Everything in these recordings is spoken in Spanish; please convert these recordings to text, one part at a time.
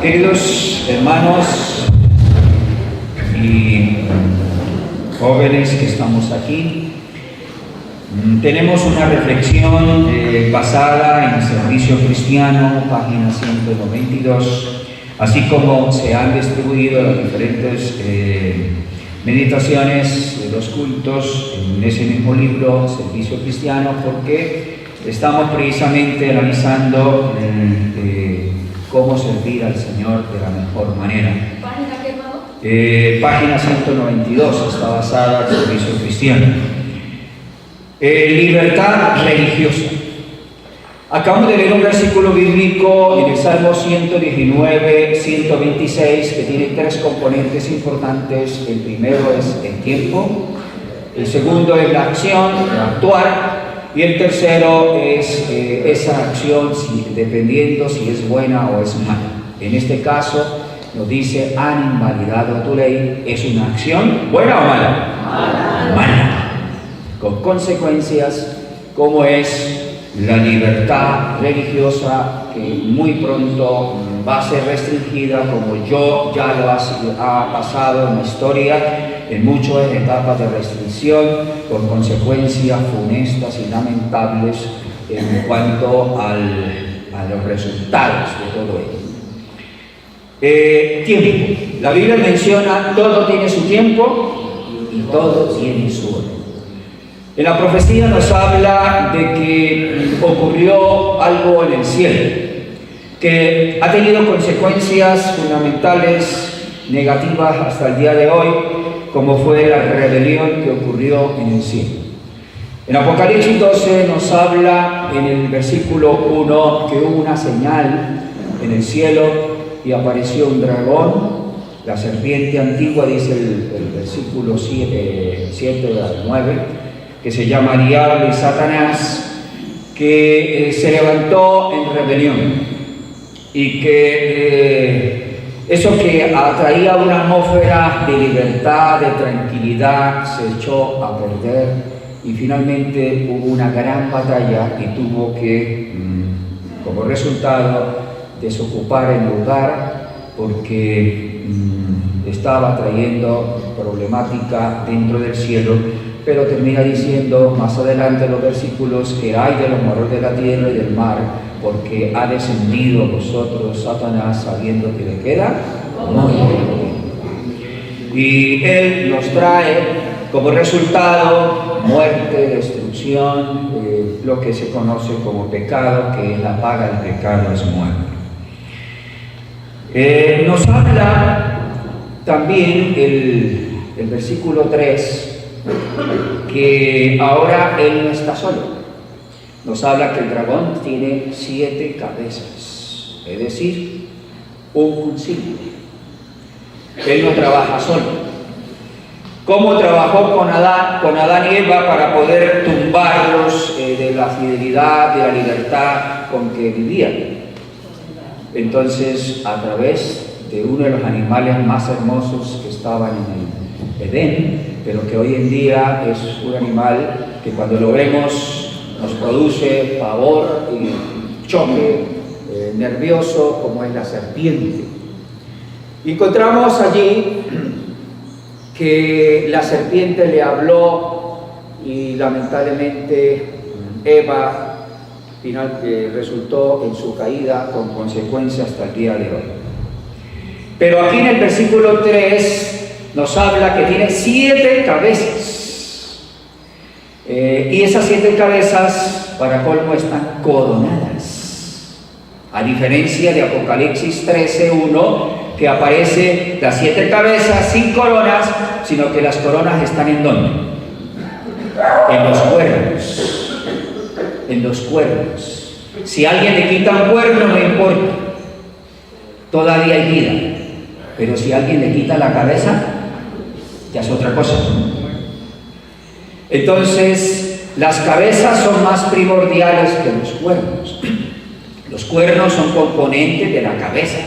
Queridos hermanos y jóvenes que estamos aquí, tenemos una reflexión basada en el Servicio Cristiano, página 192, así como se han distribuido las diferentes meditaciones de los cultos en ese mismo libro, Servicio Cristiano, porque estamos precisamente analizando cómo servir al Señor de la mejor manera. ¿Página qué, hermano? Página 192, está basada en el Servicio Cristiano. Libertad religiosa. Acabamos de leer un versículo bíblico en el Salmo 119, 126, que tiene tres componentes importantes. El primero es el tiempo, el segundo es la acción, el actuar, y el tercero es esa acción dependiendo si es buena o es mala. En este caso nos dice: han invalidado tu ley. ¿Es una acción buena o mala? Mala. Mala, con consecuencias como es la libertad religiosa, que muy pronto va a ser restringida, como ya lo ha pasado en la historia, en muchas etapas de restricción, con consecuencias funestas y lamentables en cuanto a los resultados de todo ello. Tiempo. La Biblia menciona: todo tiene su tiempo y todo tiene su hora. En la profecía nos habla de que ocurrió algo en el cielo, que ha tenido consecuencias fundamentales negativas hasta el día de hoy, como fue la rebelión que ocurrió en el cielo. En Apocalipsis 12 nos habla en el versículo 1 que hubo una señal en el cielo y apareció un dragón, la serpiente antigua, dice el versículo 7 al 9, que se llama Diablo y Satanás, que se levantó en rebelión y que eso que atraía una atmósfera de libertad, de tranquilidad, se echó a perder y finalmente hubo una gran batalla y tuvo que, como resultado, desocupar el lugar porque estaba trayendo problemática dentro del cielo. Pero termina diciendo más adelante en los versículos que hay de los moradores de la tierra y del mar, porque ha descendido a vosotros Satanás, sabiendo que le queda muy bien. Y él nos trae como resultado muerte, destrucción, lo que se conoce como pecado, que la paga del pecado es muerte. Nos habla también el versículo 3, que ahora él no está solo. Nos habla que el dragón tiene 7 cabezas, es decir, un concilio. Él no trabaja solo. ¿Cómo trabajó con Adán y Eva para poder tumbarlos de la fidelidad, de la libertad con que vivían? Entonces, a través de uno de los animales más hermosos que estaban en el Edén, pero que hoy en día es un animal que cuando lo vemos nos produce pavor y choque nervioso, como es la serpiente. Encontramos allí que la serpiente le habló y lamentablemente Eva resultó en su caída con consecuencias hasta el día de hoy. Pero aquí en el versículo 3 nos habla que tiene 7 cabezas. Y esas 7 cabezas, para colmo, están coronadas. A diferencia de Apocalipsis 13:1, que aparece las 7 cabezas sin coronas, sino que las coronas están ¿en dónde? En los cuernos. En los cuernos. Si a alguien le quita un cuerno, no importa. Todavía hay vida. Pero si a alguien le quita la cabeza, ya es otra cosa. Entonces, las cabezas son más primordiales que los cuernos. Los cuernos son componentes de la cabeza.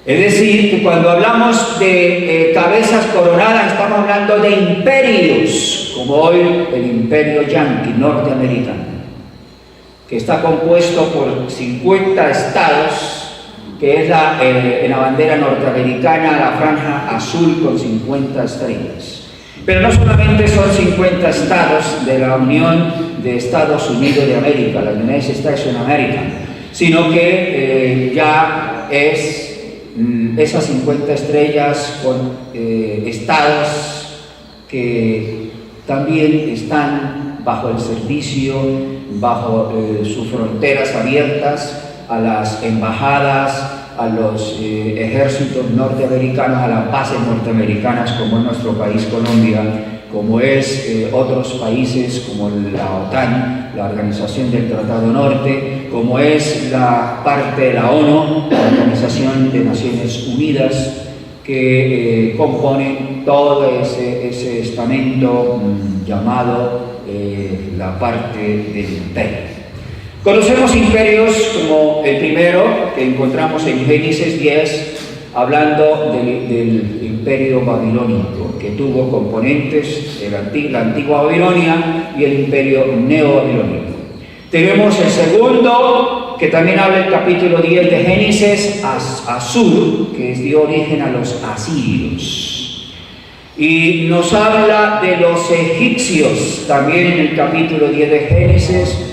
Es decir, que cuando hablamos de cabezas coronadas, estamos hablando de imperios, como hoy el imperio yanqui norteamericano, que está compuesto por 50 estados que es en la bandera norteamericana la franja azul con 50 estrellas. Pero no solamente son 50 estados de la Unión de Estados Unidos de América, la United States of America, sino que ya es esas 50 estrellas con estados que también están bajo el servicio, bajo sus fronteras abiertas a las embajadas, a los ejércitos norteamericanos, a las bases norteamericanas, como es nuestro país Colombia, como es otros países como la OTAN, la Organización del Tratado Norte, como es la parte de la ONU, la Organización de Naciones Unidas, que compone todo ese estamento llamado la parte del imperio. Conocemos imperios como el primero que encontramos en Génesis 10, hablando del imperio babilónico, que tuvo componentes de la antigua Babilonia y el imperio neobabilónico. Tenemos el segundo, que también habla el capítulo 10 de Génesis, Asur, que dio origen a los asirios. Y nos habla de los egipcios, también en el capítulo 10 de Génesis,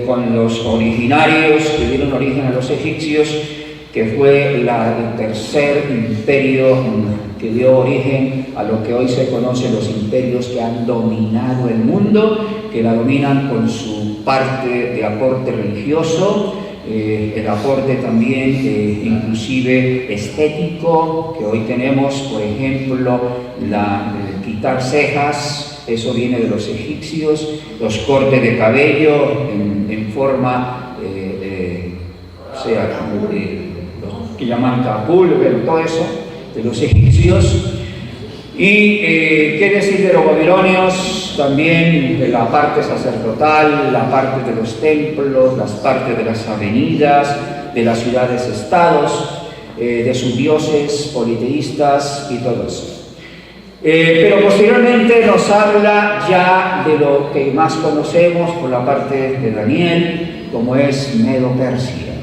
con los originarios que dieron origen a los egipcios, que fue el tercer imperio que dio origen a lo que hoy se conoce los imperios que han dominado el mundo, que la dominan con su parte de aporte religioso, el aporte también inclusive estético, que hoy tenemos, por ejemplo, quitar cejas, eso viene de los egipcios, los cortes de cabello en forma, que llaman capul, todo eso, de los egipcios. Y qué decir de los babilonios, también de la parte sacerdotal, la parte de los templos, las partes de las avenidas, de las ciudades-estados, de sus dioses politeístas y todo eso. Pero posteriormente nos habla ya de lo que más conocemos por la parte de Daniel, como es Medo-Persia,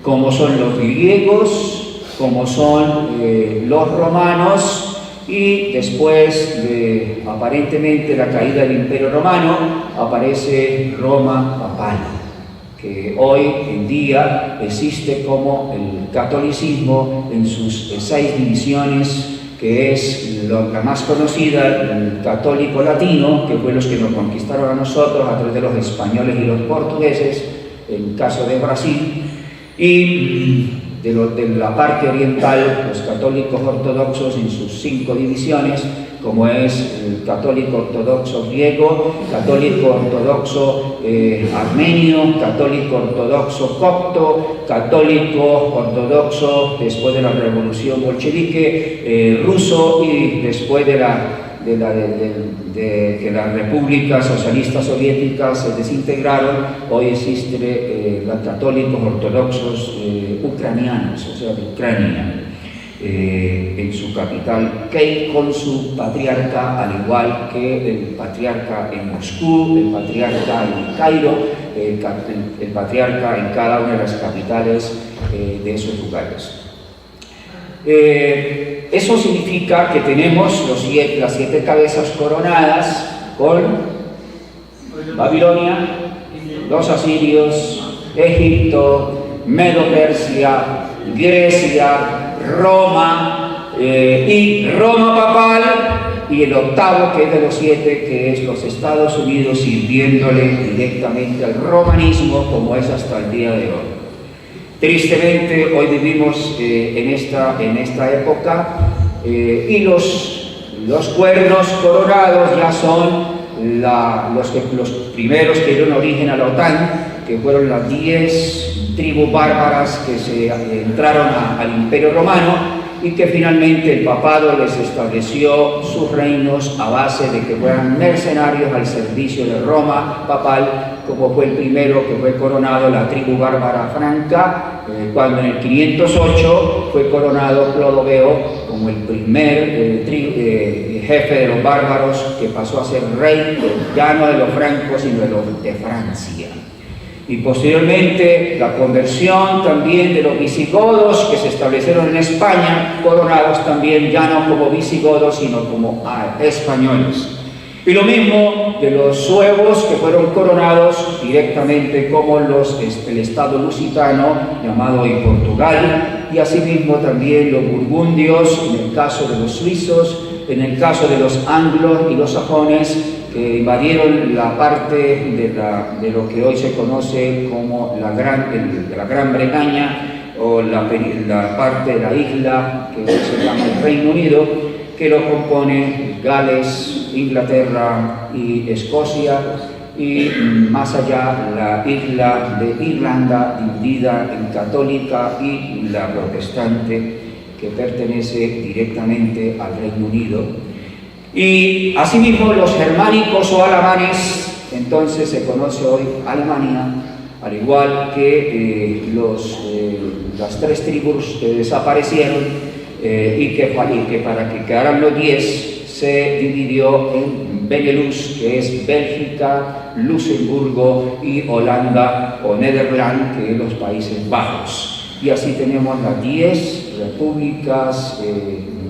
como son los griegos, como son los romanos, y después de aparentemente la caída del Imperio Romano aparece Roma papal, que hoy en día existe como el catolicismo en sus 6 divisiones, que es la más conocida, el católico latino, que fue los que nos conquistaron a nosotros a través de los españoles y los portugueses, en el caso de Brasil, y de la parte oriental, los católicos ortodoxos en sus 5 divisiones, como es el católico ortodoxo griego, católico ortodoxo armenio, católico ortodoxo copto, católico ortodoxo después de la revolución bolchevique, ruso, y después de que las repúblicas socialistas soviéticas se desintegraron, hoy existen los católicos ortodoxos ucranianos, o sea, de Ucrania, en su capital, Kiev, con su patriarca, al igual que el patriarca en Moscú, el patriarca en Cairo, el patriarca en cada una de las capitales de esos lugares. Eso significa que tenemos las 7 cabezas coronadas con Babilonia, los asirios, Egipto, Medo-Persia, Grecia, Roma y Roma papal, y el octavo, que es de los 7, que es los Estados Unidos, sirviéndole directamente al romanismo, como es hasta el día de hoy. Tristemente hoy vivimos en esta época, y los cuernos coronados ya son los primeros que dieron origen a la OTAN, que fueron las 10 tribus bárbaras que se entraron al Imperio Romano, y que finalmente el papado les estableció sus reinos a base de que fueran mercenarios al servicio de Roma papal, como fue el primero que fue coronado, la tribu bárbara franca, cuando en el 508 fue coronado Clodoveo como el primer jefe de los bárbaros, que pasó a ser rey ya no de los francos, sino de los de Francia. Y posteriormente la conversión también de los visigodos que se establecieron en España, coronados también ya no como visigodos, sino como españoles. Y lo mismo de los suevos que fueron coronados directamente como el estado lusitano, llamado hoy Portugal, y asimismo también los burgundios, en el caso de los suizos, en el caso de los anglos y los sajones, que invadieron la parte de lo que hoy se conoce como la Gran Bretaña, o la parte de la isla que hoy se llama el Reino Unido, que lo compone Gales, Inglaterra y Escocia, y más allá la isla de Irlanda, dividida en católica y la protestante, que pertenece directamente al Reino Unido. Y asimismo los germánicos o alamanes, entonces se conoce hoy Alemania, al igual que las 3 tribus que desaparecieron y que para que quedaran los 10 se dividió en Benelux, que es Bélgica, Luxemburgo y Holanda o Nederland, que es los Países Bajos. Y así tenemos las 10 repúblicas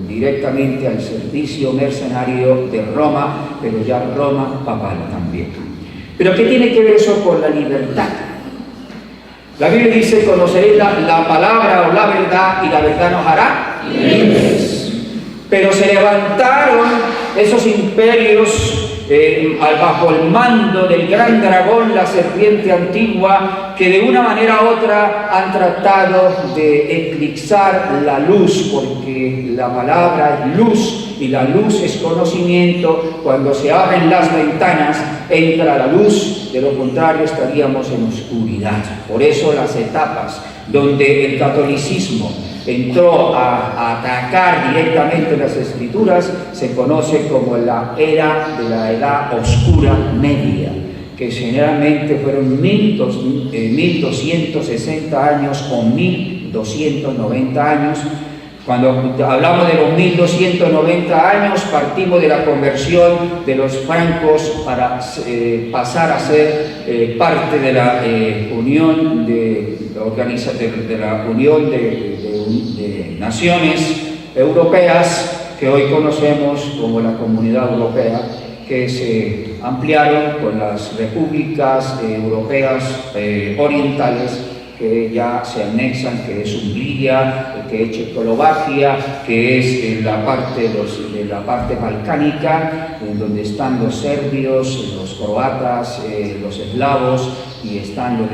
directamente al servicio mercenario de Roma, pero ya Roma papal también. ¿Pero qué tiene que ver eso con la libertad? La Biblia dice: conoceréis la palabra o la verdad, y la verdad nos hará libres. Pero se levantaron esos imperios bajo el mando del gran dragón, la serpiente antigua, que de una manera u otra han tratado de eclipsar la luz, porque la palabra es luz y la luz es conocimiento. Cuando se abren las ventanas entra la luz, de lo contrario estaríamos en oscuridad. Por eso las etapas donde el catolicismo entró a atacar directamente las escrituras se conoce como la era de la Edad Oscura Media, que generalmente fueron 1260 años o 1290 años. Cuando hablamos de los 1290 años, partimos de la conversión de los francos para pasar a ser parte de la Unión de Naciones Europeas, que hoy conocemos como la Comunidad Europea, que se ampliaron con las repúblicas europeas orientales, que ya se anexan, que es Hungría, que es Checoslovaquia, que es la parte balcánica, en donde están los serbios, los croatas, los eslavos, y están las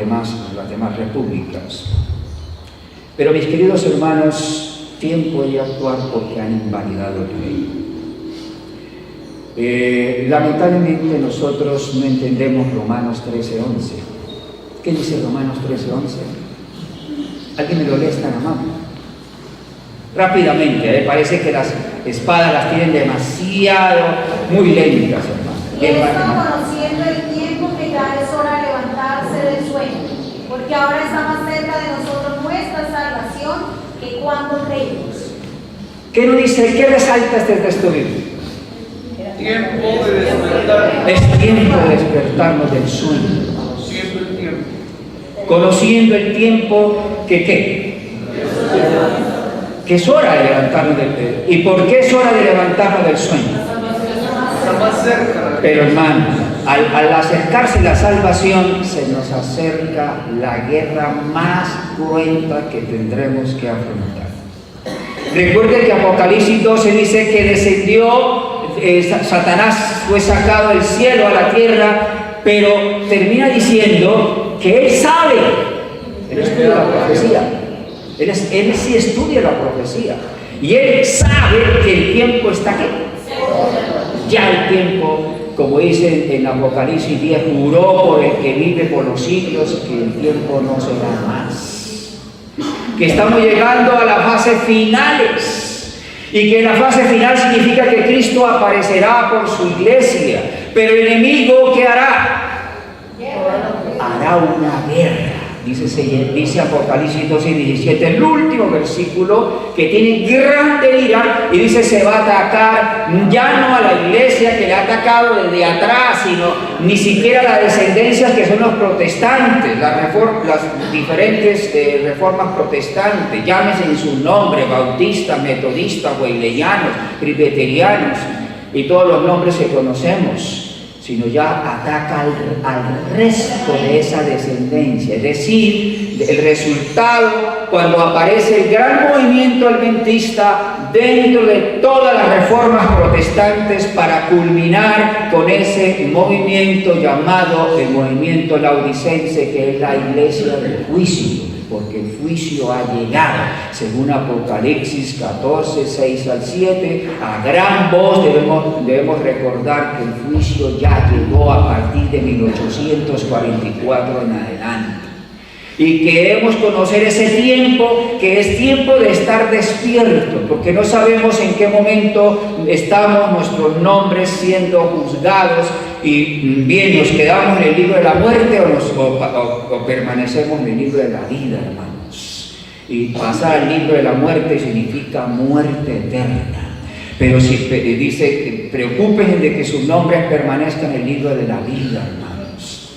demás repúblicas. Pero mis queridos hermanos, tiempo de actuar porque han invalidado tu ley. Lamentablemente nosotros no entendemos Romanos 13:11. ¿Qué dice Romanos 13:11? ¿Alguien me lo lee? Tan amable. Rápidamente, parece que las espadas las tienen demasiado, muy lentas, hermano. Y él está conociendo el tiempo que ya es hora de levantarse del sueño, porque ahora está más cerca de nosotros nuestra salvación que cuando creímos. ¿Qué nos dice? ¿Qué resalta este texto bíblico? Tiempo de despertar. Es tiempo de despertarnos del sueño. Conociendo el tiempo. Conociendo el tiempo que ¿qué? Que es hora de levantarnos del sueño. ¿Y por qué es hora de levantarnos del sueño? Está más cerca. Pero hermano, al acercarse la salvación, se nos acerca la guerra más cruenta que tendremos que afrontar. Recuerden que Apocalipsis 12 dice que descendió, Satanás fue sacado del cielo a la tierra, pero termina diciendo que él sabe, él estudia la profecía, él sí estudia la profecía, y él sabe que el tiempo está aquí. Ya el tiempo, como dice en Apocalipsis 10, juró por el que vive por los siglos que el tiempo no será más. Que estamos llegando a las fases finales, y que la fase final significa que Cristo aparecerá por su iglesia, pero el enemigo, ¿qué hará? Hará una guerra. Dice Apocalipsis 12 y 17, el último versículo, que tiene grande ira, y dice se va a atacar ya no a la iglesia que le ha atacado desde atrás, sino ni siquiera a las descendencias que son los protestantes, las diferentes reformas protestantes, llámese en su nombre, bautistas, metodistas, wesleyanos, presbiterianos y todos los nombres que conocemos, sino ya ataca al resto de esa descendencia. Es decir, el resultado cuando aparece el gran movimiento adventista dentro de todas las reformas protestantes para culminar con ese movimiento llamado el movimiento laodicense, que es la iglesia del juicio, porque el juicio ha llegado, según Apocalipsis 14, 6 al 7, a gran voz debemos recordar que el juicio ya llegó a partir de 1844 en adelante. Y queremos conocer ese tiempo, que es tiempo de estar despiertos, porque no sabemos en qué momento estamos nuestros nombres siendo juzgados, y bien, nos quedamos en el libro de la muerte o permanecemos en el libro de la vida, hermanos. Y pasar al libro de la muerte significa muerte eterna. Pero si dice, preocúpense de que sus nombres permanezcan en el libro de la vida, hermanos,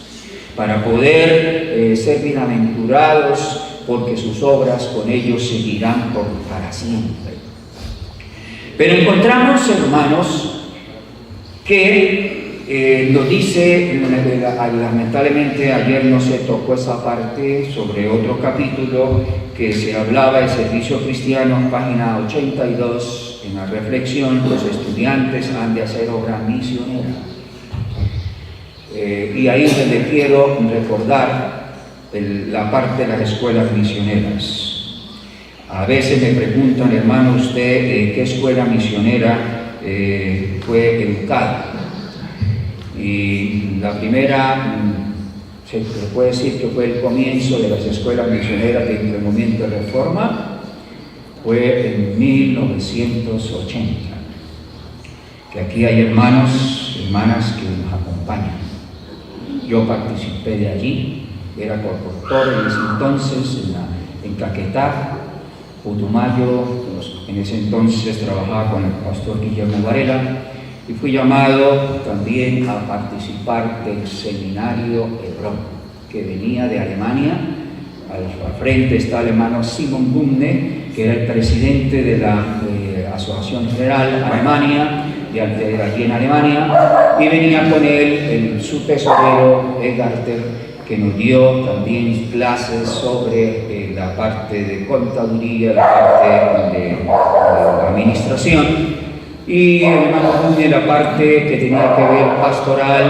para poder ser bienaventurados, porque sus obras con ellos seguirán para siempre. Pero encontramos, hermanos, que nos dice, lamentablemente ayer no se tocó esa parte, sobre otro capítulo que se hablaba de servicio cristiano, página 82, en la reflexión, los estudiantes han de hacer obra misionera. Y ahí es donde quiero recordar la parte de las escuelas misioneras. A veces me preguntan, hermano, ¿usted qué escuela misionera fue educado? Y la primera, se puede decir que fue el comienzo de las escuelas misioneras dentro del movimiento de reforma, fue en 1980. Que aquí hay hermanos, hermanas que nos acompañan. Yo participé de allí, era corportor en ese entonces, en Caquetá, Putumayo, en ese entonces trabajaba con el pastor Guillermo Varela, y fui llamado también a participar del seminario Hebrón, que venía de Alemania. Al frente está el hermano Simon Bumne, que era el presidente de la Asociación General Alemania, de allí en Alemania, y venía con él su tesorero Egarter, que nos dio también clases sobre la parte de contaduría, la parte de la administración. Y el hermano Bumne la parte que tenía que ver pastoral,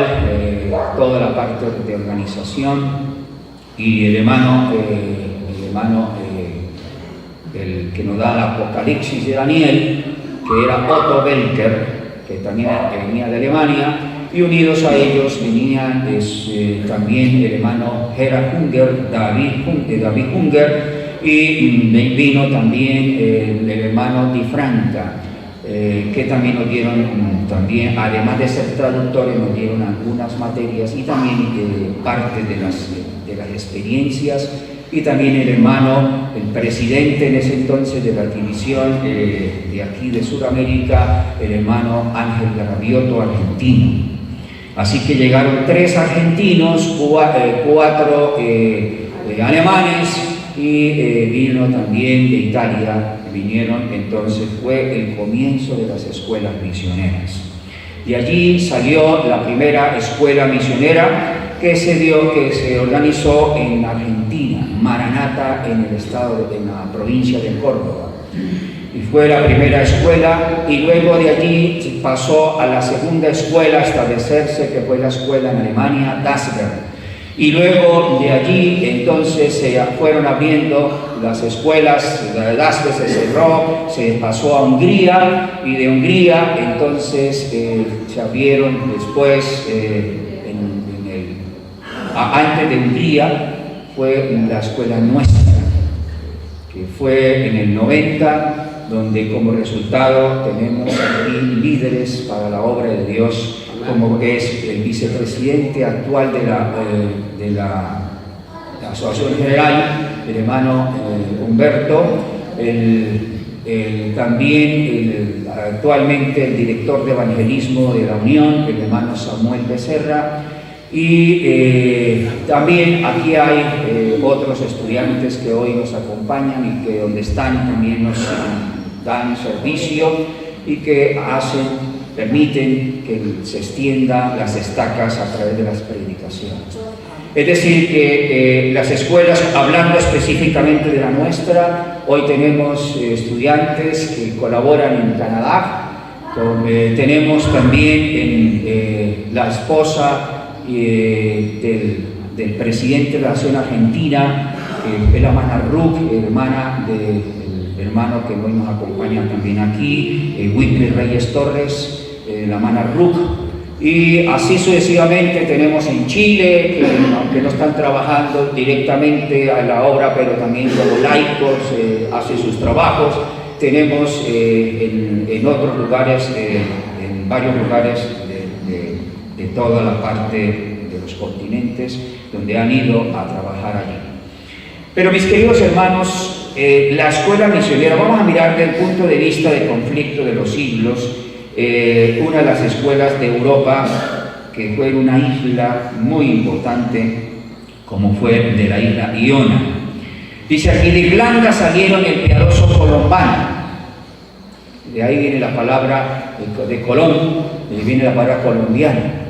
toda la parte de organización, y el hermano el que nos da el Apocalipsis de Daniel, que era Otto Belker, que también venía de Alemania, y unidos a ellos venían también el hermano Gerhard Hunger, David Hunger, y vino también el hermano Di Franca, que también nos dieron, además de ser traductores, nos dieron algunas materias y también parte de las experiencias, y también el hermano, el presidente en ese entonces de la división de aquí de Sudamérica, el hermano Ángel Garavioto, argentino. Así que llegaron 3 argentinos, 4 alemanes, y vino también de Italia, vinieron. Entonces fue el comienzo de las escuelas misioneras. De allí salió la primera escuela misionera que se organizó en Argentina, Maranata, en la provincia de Córdoba. Y fue la primera escuela, y luego de allí pasó a la segunda escuela a establecerse, que fue la escuela en Alemania, Dasberg. Y luego de allí entonces se fueron abriendo las escuelas, la de Dasberg se cerró, se pasó a Hungría, y de Hungría entonces se abrieron después, antes de Hungría fue la escuela nuestra, que fue en el 90, donde como resultado tenemos aquí líderes para la obra de Dios, como es el vicepresidente actual de la Asociación General, el hermano Humberto, también actualmente el director de evangelismo de la Unión, el hermano Samuel Becerra, y también aquí hay otros estudiantes que hoy nos acompañan y que donde están también nos dan servicio y que permiten que se extiendan las estacas a través de las predicaciones. Es decir, que las escuelas, hablando específicamente de la nuestra, hoy tenemos estudiantes que colaboran en Canadá, tenemos también la esposa del presidente de la Nación Argentina, la hermana Ruc, hermana del hermano que hoy nos acompaña también aquí, Whitley Reyes Torres, la hermana Ruc. Y así sucesivamente tenemos en Chile, que aunque no están trabajando directamente a la obra, pero también como laicos hacen sus trabajos. Tenemos en otros lugares, en varios lugares de toda la parte de los continentes, donde han ido a trabajar allí. Pero mis queridos hermanos, la escuela misionera, vamos a mirar desde el punto de vista del conflicto de los siglos. Una de las escuelas de Europa que fue en una isla muy importante como fue de la isla Iona. Dice aquí: de Irlanda salieron el piadoso Colombano, de ahí viene la palabra de Colón, viene la palabra colombiano.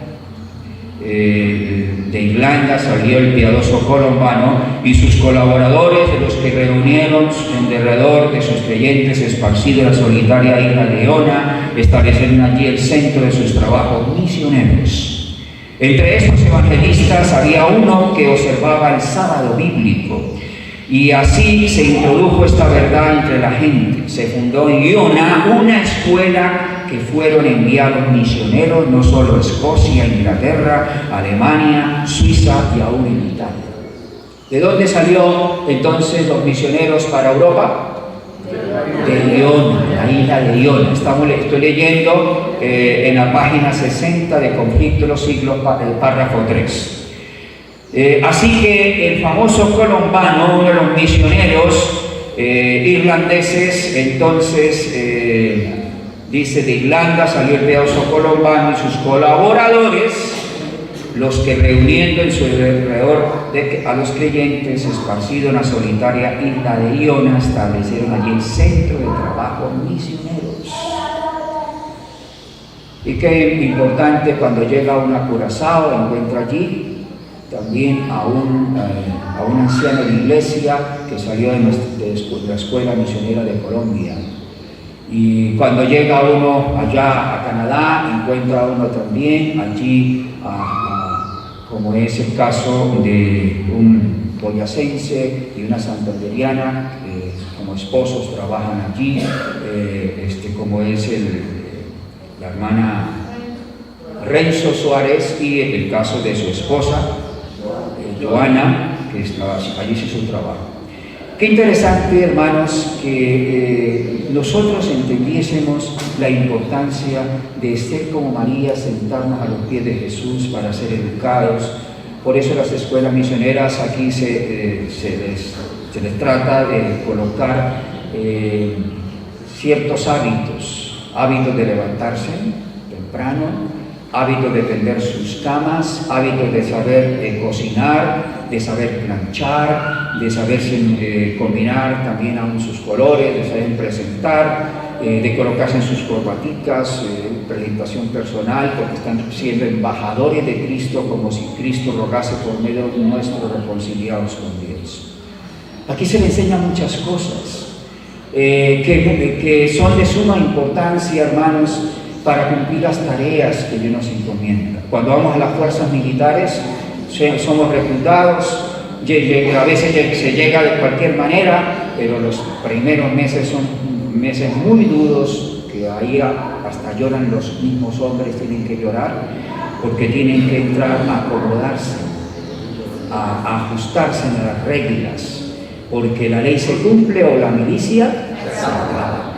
De Irlanda salió el piadoso Colombano y sus colaboradores, de los que reunieron en derredor de sus creyentes esparcidos en la solitaria isla de Iona, establecieron allí el centro de sus trabajos misioneros. Entre estos evangelistas había uno que observaba el sábado bíblico, y así se introdujo esta verdad entre la gente. Se fundó en Iona una escuela que fueron enviados misioneros no solo a Escocia, Inglaterra, Alemania, Suiza y aún en Italia. ¿De dónde salió entonces los misioneros para Europa? De Iona, la isla de Iona. Estoy leyendo en la página 60 de Conflicto de los Siglos, el párrafo 3. Así que el famoso Colombano, uno de los misioneros irlandeses, entonces dice: de Irlanda salió el piadoso Colombano y sus colaboradores, los que reuniendo en su alrededor a los creyentes esparcidos en la solitaria isla de Iona, establecieron allí el centro de trabajo misioneros. Y qué importante, cuando llega uno a Curazao, encuentra allí también a un anciano de iglesia que salió de la escuela misionera de Colombia. Y cuando llega uno allá a Canadá, encuentra uno también allí, como es el caso de un boyacense y una santanderiana, como esposos trabajan allí, como es la hermana Renzo Suárez, y el caso de su esposa, Joana, que allí hizo su trabajo. Qué interesante, hermanos, que nosotros entendiésemos la importancia de ser como María, sentarnos a los pies de Jesús para ser educados. Por eso las escuelas misioneras aquí se les trata de colocar ciertos hábitos de levantarse temprano, hábitos de tender sus camas, hábitos de saber cocinar, de saber planchar, de saber combinar también aún sus colores, de saber presentar, de colocarse en sus corbaticas, presentación personal, porque están siendo embajadores de Cristo, como si Cristo rogase por medio de nuestros reconciliados con Dios. Aquí se le enseñan muchas cosas que son de suma importancia, hermanos, para cumplir las tareas que Dios nos encomienda. Cuando vamos a las fuerzas militares, somos reclutados, a veces se llega de cualquier manera, pero los primeros meses son meses muy duros, que ahí hasta lloran los mismos hombres, tienen que llorar, porque tienen que entrar a acomodarse, a ajustarse a las reglas, porque la ley se cumple o la milicia se acaba.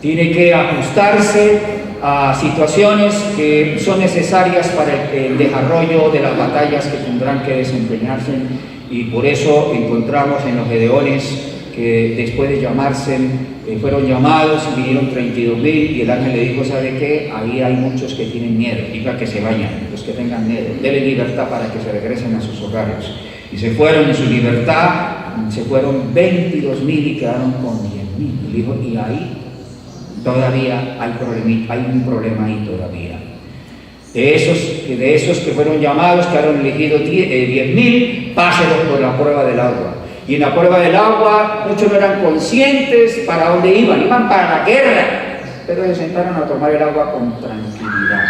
Tiene que ajustarse a situaciones que son necesarias para el desarrollo de las batallas que tendrán que desempeñarse, Y por eso encontramos en los Gedeones que después de llamarse, fueron llamados y vinieron 32.000 y el ángel le dijo, ¿sabe qué? Ahí hay muchos que tienen miedo, diga que se vayan, los que tengan miedo, denle libertad para que se regresen a sus hogares. Y se fueron en su libertad, se fueron 22.000 y quedaron con 10.000. Y dijo, y ahí todavía hay un problema ahí todavía. De esos que fueron llamados, quedaron elegidos 10.000, páselos por la prueba del agua. Y en la prueba del agua, muchos no eran conscientes para dónde iban para la guerra, pero se sentaron a tomar el agua con tranquilidad.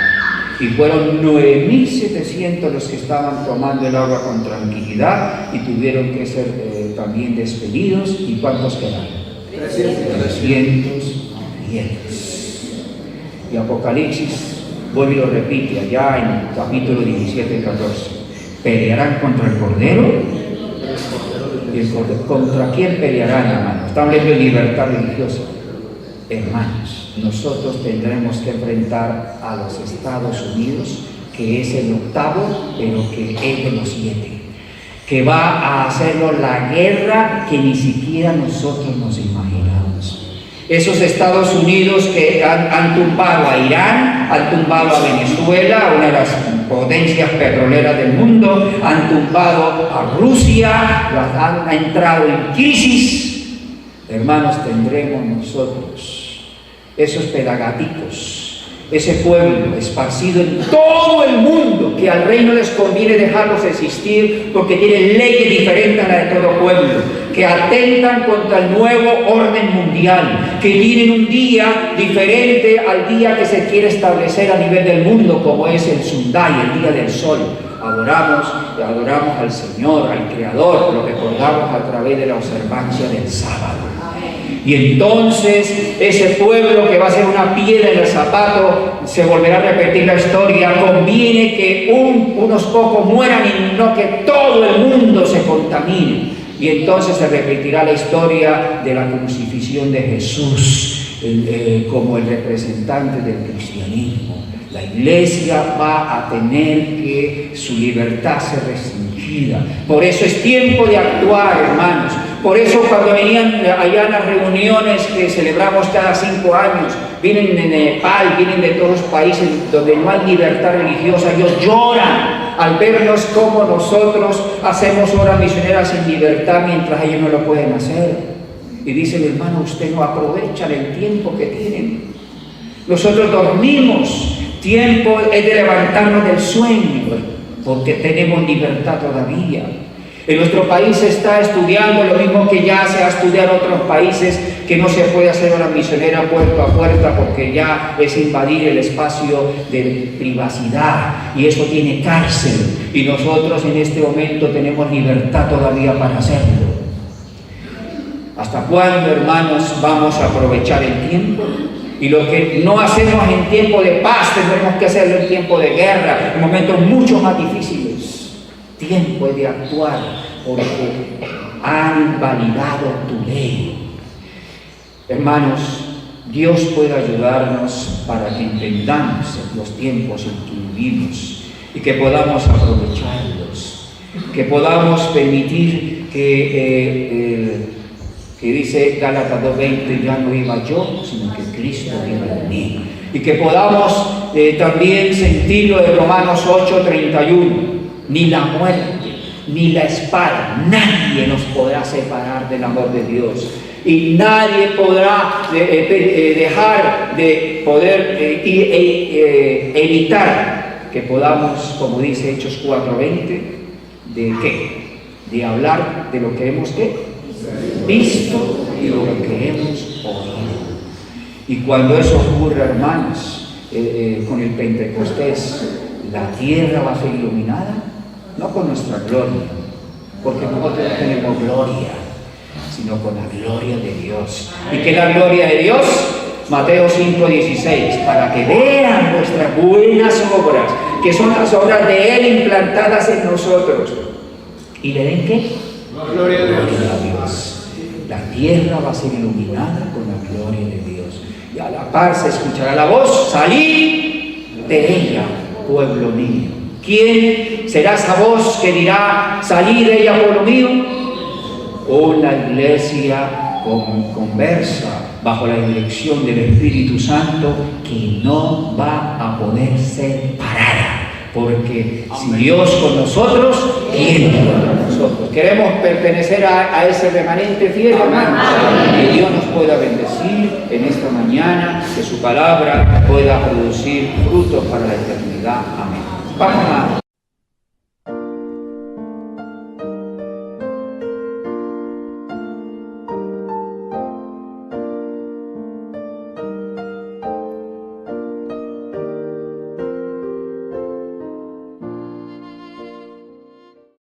Y fueron 9.700 los que estaban tomando el agua con tranquilidad y tuvieron que ser también despedidos. ¿Y cuántos quedaron? 310. Y Apocalipsis, vuelve y lo repite allá en el capítulo 17 y 14. ¿Pelearán contra el Cordero? ¿Contra quién pelearán, hermanos? Estamos hablando de libertad religiosa. Hermanos, nosotros tendremos que enfrentar a los Estados Unidos, que es el octavo, pero que es de los 7, que va a hacernos la guerra que ni siquiera nosotros nos imaginamos. Esos Estados Unidos que han tumbado a Irán, han tumbado a Venezuela, una de las potencias petroleras del mundo, han tumbado a Rusia, han entrado en crisis. Hermanos, tendremos nosotros esos pelagaticos, ese pueblo esparcido en todo el mundo, que al reino les conviene dejarlos existir porque tienen leyes diferentes a las de todo pueblo, que atentan contra el nuevo orden mundial, que tienen un día diferente al día que se quiere establecer a nivel del mundo, como es el Sunday, el día del sol. Adoramos al Señor, al Creador, lo recordamos a través de la observancia del sábado. Y entonces ese pueblo que va a ser una piedra en el zapato, se volverá a repetir la historia. Conviene que unos pocos mueran y no que todo el mundo se contamine. Y entonces se repetirá la historia de la crucifixión de Jesús como el representante del cristianismo. La iglesia va a tener que su libertad ser restringida. Por eso es tiempo de actuar, hermanos. Por eso cuando venían allá en las reuniones que celebramos cada 5 años, vienen de Nepal, vienen de todos los países donde no hay libertad religiosa, ellos lloran al vernos cómo nosotros hacemos obras misioneras sin libertad mientras ellos no lo pueden hacer. Y dicen, hermano, usted no aprovecha el tiempo que tienen. Nosotros dormimos. Tiempo es de levantarnos del sueño, porque tenemos libertad todavía. En nuestro país se está estudiando lo mismo que ya se ha estudiado en otros países, que no se puede hacer una misionera puerta a puerta porque ya es invadir el espacio de privacidad y eso tiene cárcel. Y nosotros en este momento tenemos libertad todavía para hacerlo. ¿Hasta cuándo, hermanos, vamos a aprovechar el tiempo? Y lo que no hacemos en tiempo de paz, tendremos que hacerlo en tiempo de guerra, en momentos mucho más difíciles. Tiempo de actuar, porque han invalidado tu ley. Hermanos, Dios puede ayudarnos para que entendamos los tiempos en que vivimos y que podamos aprovecharlos, que podamos permitir que dice Gálatas 2:20, ya no viva yo, sino que Cristo viva en mí. Y que podamos también sentirlo de Romanos 8:31, ni la muerte, ni la espada, nadie nos podrá separar del amor de Dios. Y nadie podrá dejar de poder evitar que podamos, como dice Hechos 4:20, ¿de qué? De hablar de lo que hemos visto y de lo que hemos oído. Y cuando eso ocurre, hermanos, con el Pentecostés, la tierra va a ser iluminada, no con nuestra gloria, porque nosotros no tenemos gloria, sino con la gloria de Dios. ¿Y qué es la gloria de Dios? Mateo 5:16, para que vean nuestras buenas obras, que son las obras de Él implantadas en nosotros. ¿Y le den qué? Gloria a Dios. La tierra va a ser iluminada con la gloria de Dios. Y a la par se escuchará la voz, salid de ella, pueblo mío. ¿Quién será esa voz que dirá, salid de ella, pueblo mío? Una iglesia conversa bajo la dirección del Espíritu Santo que no va a poder ser parada. Porque si Dios con nosotros, ¿quién con nosotros? Queremos pertenecer a ese remanente fiel, hermano. Que Dios nos pueda bendecir en esta mañana, que su palabra pueda producir frutos para la eternidad. Amén. Vamos a